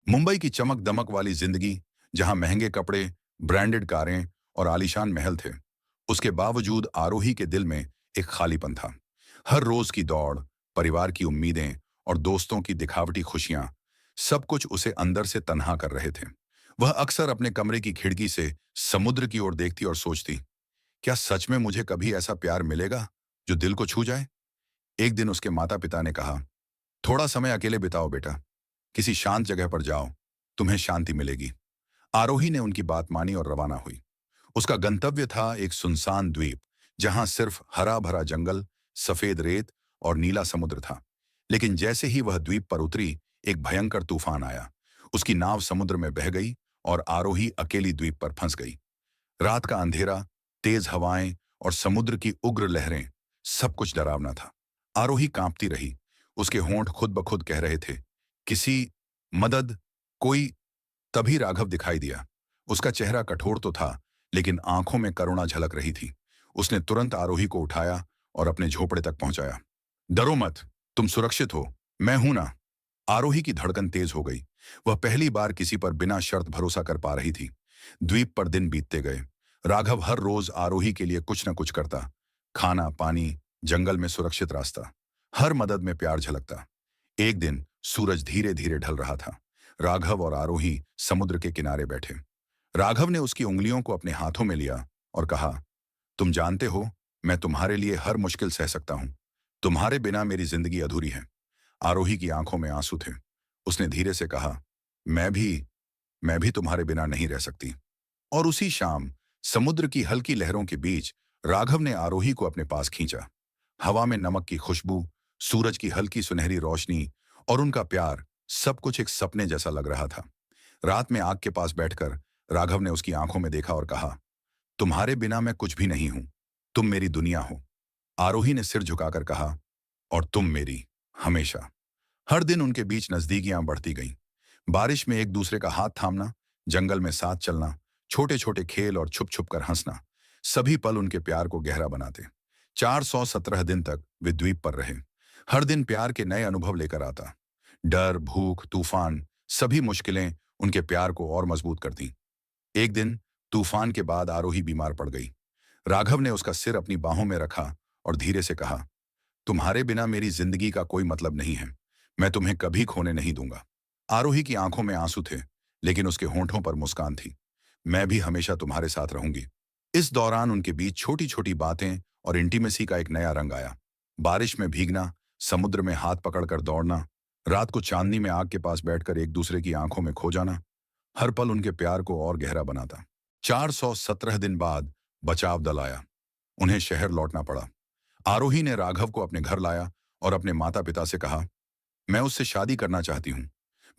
मुंबई की चमक दमक वाली जिंदगी, जहां महंगे कपड़े, ब्रांडेड कारें और आलीशान महल थे, उसके बावजूद आरोही के दिल में एक खालीपन था। हर रोज की दौड़, परिवार की उम्मीदें और दोस्तों की दिखावटी खुशियां, सब कुछ उसे अंदर से तन्हा कर रहे थे। वह अक्सर अपने कमरे की खिड़की से समुद्र की ओर देखती और सोचती, क्या सच में मुझे कभी ऐसा प्यार मिलेगा जो दिल को छू जाए। एक दिन उसके माता पिता ने कहा, थोड़ा समय अकेले बिताओ बेटा, किसी शांत जगह पर जाओ, तुम्हें शांति मिलेगी। आरोही ने उनकी बात मानी और रवाना हुई। उसका गंतव्य था एक सुनसान द्वीप, जहां सिर्फ हरा भरा जंगल, सफेद रेत और नीला समुद्र था। लेकिन जैसे ही वह द्वीप पर उतरी, एक भयंकर तूफान आया। उसकी नाव समुद्र में बह गई और आरोही अकेली द्वीप पर फंस गई। रात का अंधेरा, तेज हवाएं और समुद्र की उग्र लहरें, सब कुछ डरावना था। आरोही कांपती रही। उसके होंठ खुद ब खुद कह रहे थे, किसी मदद, कोई। तभी राघव दिखाई दिया। उसका चेहरा कठोर तो था, लेकिन आंखों में करुणा झलक रही थी। उसने तुरंत आरोही को उठाया और अपने झोपड़े तक पहुंचाया। डरो मत, तुम सुरक्षित हो, मैं हूं ना। आरोही की धड़कन तेज हो गई। वह पहली बार किसी पर बिना शर्त भरोसा कर पा रही थी। द्वीप पर दिन बीतते गए। राघव हर रोज आरोही के लिए कुछ न कुछ करता। खाना, पानी, जंगल में सुरक्षित रास्ता, हर मदद में प्यार झलकता। एक दिन सूरज धीरे धीरे ढल रहा था। राघव और आरोही समुद्र के किनारे बैठे। राघव ने उसकी उंगलियों को अपने हाथों में लिया और कहा, तुम जानते हो, मैं तुम्हारे लिए हर मुश्किल सह सकता हूं। तुम्हारे बिना मेरी जिंदगी अधूरी है। आरोही की आंखों में आंसू थे। उसने धीरे से कहा, मैं भी मैं भी तुम्हारे बिना नहीं रह सकती। और उसी शाम समुद्र की हल्की लहरों के बीच राघव ने आरोही को अपने पास खींचा। हवा में नमक की खुशबू, सूरज की हल्की सुनहरी रोशनी और उनका प्यार, सब कुछ एक सपने जैसा लग रहा था। रात में आग के पास बैठकर राघव ने उसकी आंखों में देखा और कहा, तुम्हारे बिना मैं कुछ भी नहीं हूं। तुम मेरी दुनिया हो। आरोही ने सिर झुकाकर कहा, और तुम मेरी, हमेशा। हर दिन उनके बीच नजदीकियां बढ़ती गईं। बारिश में एक दूसरे का हाथ थामना, जंगल में साथ चलना, छोटे छोटे खेल और छुप छुप कर हंसना, सभी पल उनके प्यार को गहरा बनाते। 417 दिन तक वे द्वीप पर रहे। हर दिन प्यार के नए अनुभव लेकर आता। डर, भूख, तूफान, सभी मुश्किलें उनके प्यार को और मजबूत करती। एक दिन तूफान के बाद आरोही बीमार पड़ गई। राघव ने उसका सिर अपनी बाहों में रखा और धीरे से कहा, तुम्हारे बिना मेरी जिंदगी का कोई मतलब नहीं है। मैं तुम्हें कभी खोने नहीं दूंगा। आरोही की आंखों में आंसू थे, लेकिन उसके होंठों पर मुस्कान थी। मैं भी हमेशा तुम्हारे साथ रहूंगी। इस दौरान उनके बीच छोटी छोटी बातें और इंटीमेसी का एक नया रंग आया। बारिश में भीगना, समुद्र में हाथ पकड़कर दौड़ना, रात को चांदनी में आग के पास बैठकर एक दूसरे की आंखों में खो जाना, हर पल उनके प्यार को और गहरा बनाता। 417 दिन बाद बचाव दल आया। उन्हें शहर लौटना पड़ा। आरोही ने राघव को अपने घर लाया और अपने माता पिता से कहा, मैं उससे शादी करना चाहती हूँ।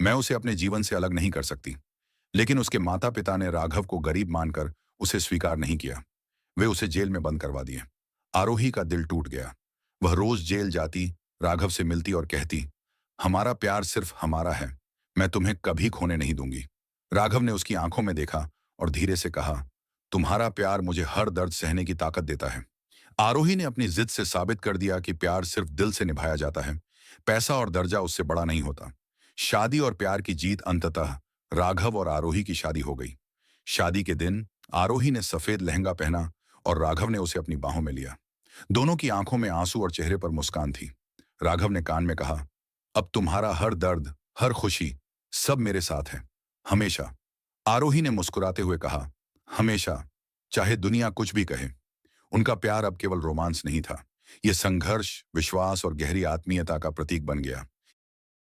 मैं उसे अपने जीवन से अलग नहीं कर सकती। लेकिन उसके माता पिता ने राघव को गरीब मानकर उसे स्वीकार नहीं किया। वे उसे जेल में बंद करवा दिए। आरोही का दिल टूट गया। वह रोज जेल जाती, राघव से मिलती और कहती, हमारा प्यार सिर्फ हमारा है। मैं तुम्हें कभी खोने नहीं दूंगी। राघव ने उसकी आंखों में देखा और धीरे से कहा, तुम्हारा प्यार मुझे हर दर्द सहने की ताकत देता है। आरोही ने अपनी जिद से साबित कर दिया कि प्यार सिर्फ दिल से निभाया जाता है। पैसा और दर्जा उससे बड़ा नहीं होता। शादी और प्यार की जीत अंततः राघव और आरोही की शादी हो गई। शादी के दिन आरोही ने सफेद लहंगा पहना और राघव ने उसे अपनी बाहों में लिया। दोनों की आंखों में आंसू और चेहरे पर मुस्कान थी। राघव ने कान में कहा, अब तुम्हारा हर दर्द, हर खुशी, सब मेरे साथ है, हमेशा। आरोही ने मुस्कुराते हुए कहा, हमेशा, चाहे दुनिया कुछ भी कहे। उनका प्यार अब केवल रोमांस नहीं था। यह संघर्ष, विश्वास और गहरी आत्मीयता का प्रतीक बन गया।